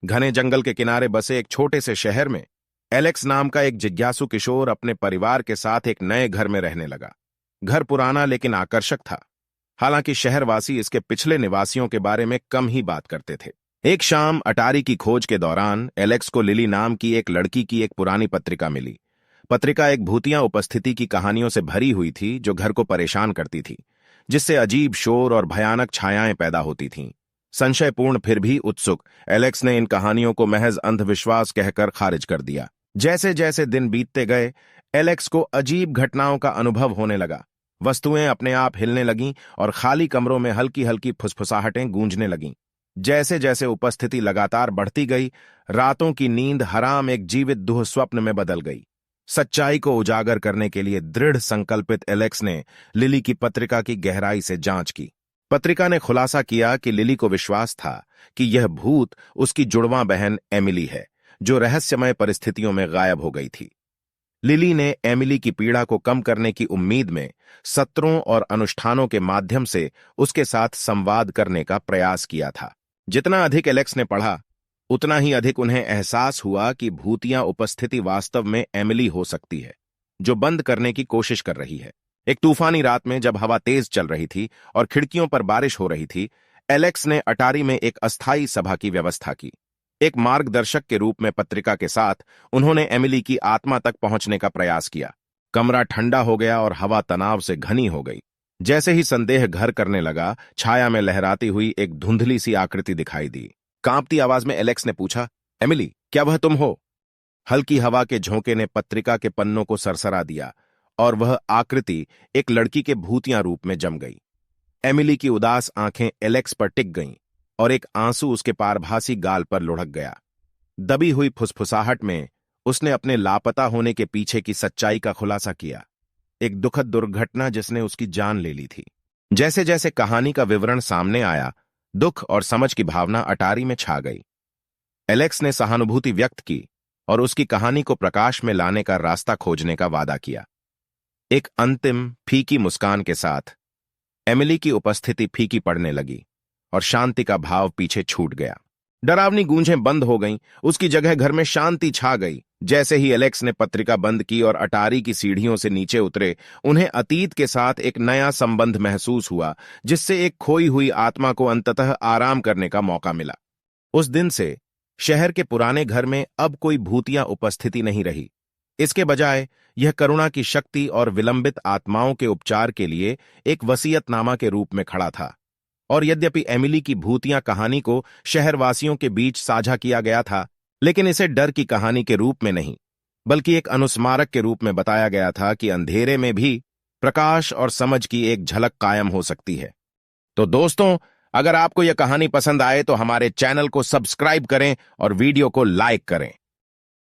घने जंगल के किनारे बसे एक छोटे से शहर में एलेक्स नाम का एक जिज्ञासु किशोर अपने परिवार के साथ एक नए घर में रहने लगा। घर पुराना लेकिन आकर्षक था। हालांकि शहरवासी इसके पिछले निवासियों के बारे में कम ही बात करते थे। एक शाम अटारी की खोज के दौरान एलेक्स को लिली नाम की एक लड़की की एक पुरानी पत्रिका मिली। पत्रिका एक भूतिया उपस्थिति की कहानियों से भरी हुई थी जो घर को परेशान करती थी, जिससे अजीब शोर और भयानक छायाएं पैदा होती थीं। संशयपूर्ण फिर भी उत्सुक एलेक्स ने इन कहानियों को महज अंधविश्वास कहकर खारिज कर दिया। जैसे जैसे दिन बीतते गए एलेक्स को अजीब घटनाओं का अनुभव होने लगा। वस्तुएं अपने आप हिलने लगीं और खाली कमरों में हल्की हल्की फुसफुसाहटें गूंजने लगीं। जैसे जैसे उपस्थिति लगातार बढ़ती गई, रातों की नींद हराम एक जीवित दुःस्वप्न में बदल गई। सच्चाई को उजागर करने के लिए दृढ़ संकल्पित एलेक्स ने लिली की पत्रिका की गहराई से जांच की। पत्रिका ने खुलासा किया कि लिली को विश्वास था कि यह भूत उसकी जुड़वां बहन एमिली है, जो रहस्यमय परिस्थितियों में गायब हो गई थी। लिली ने एमिली की पीड़ा को कम करने की उम्मीद में सत्रों और अनुष्ठानों के माध्यम से उसके साथ संवाद करने का प्रयास किया था। जितना अधिक एलेक्स ने पढ़ा, उतना ही अधिक उन्हें एहसास हुआ कि भूतिया उपस्थिति वास्तव में एमिली हो सकती है, जो बंद करने की कोशिश कर रही है। एक तूफानी रात में जब हवा तेज चल रही थी और खिड़कियों पर बारिश हो रही थी, एलेक्स ने अटारी में एक अस्थायी सभा की व्यवस्था की। एक मार्गदर्शक के रूप में पत्रिका के साथ उन्होंने एमिली की आत्मा तक पहुंचने का प्रयास किया। कमरा ठंडा हो गया और हवा तनाव से घनी हो गई। जैसे ही संदेह घर करने लगा, छाया में लहराती हुई एक धुंधली सी आकृति दिखाई दी। कांपती आवाज में एलेक्स ने पूछा, एमिली, क्या वह तुम हो? हल्की हवा के झोंके ने पत्रिका के पन्नों को सरसरा दिया और वह आकृति एक लड़की के भूतिया रूप में जम गई। एमिली की उदास आंखें एलेक्स पर टिक गईं और एक आंसू उसके पारभासी गाल पर लुढ़क गया। दबी हुई फुसफुसाहट में उसने अपने लापता होने के पीछे की सच्चाई का खुलासा किया, एक दुखद दुर्घटना जिसने उसकी जान ले ली थी। जैसे जैसे कहानी का विवरण सामने आया, दुख और समझ की भावना अटारी में छा गई। एलेक्स ने सहानुभूति व्यक्त की और उसकी कहानी को प्रकाश में लाने का रास्ता खोजने का वादा किया। एक अंतिम फीकी मुस्कान के साथ एमिली की उपस्थिति फीकी पड़ने लगी और शांति का भाव पीछे छूट गया। डरावनी गूंजें बंद हो गईं, उसकी जगह घर में शांति छा गई। जैसे ही एलेक्स ने पत्रिका बंद की और अटारी की सीढ़ियों से नीचे उतरे, उन्हें अतीत के साथ एक नया संबंध महसूस हुआ, जिससे एक खोई हुई आत्मा को अंततः आराम करने का मौका मिला। उस दिन से शहर के पुराने घर में अब कोई भूतिया उपस्थिति नहीं रही। इसके बजाय यह करुणा की शक्ति और विलंबित आत्माओं के उपचार के लिए एक वसीयतनामा के रूप में खड़ा था। और यद्यपि एमिली की भूतिया कहानी को शहरवासियों के बीच साझा किया गया था, लेकिन इसे डर की कहानी के रूप में नहीं, बल्कि एक अनुस्मारक के रूप में बताया गया था कि अंधेरे में भी प्रकाश और समझ की एक झलक कायम हो सकती है। तो दोस्तों, अगर आपको यह कहानी पसंद आए तो हमारे चैनल को सब्सक्राइब करें और वीडियो को लाइक करें।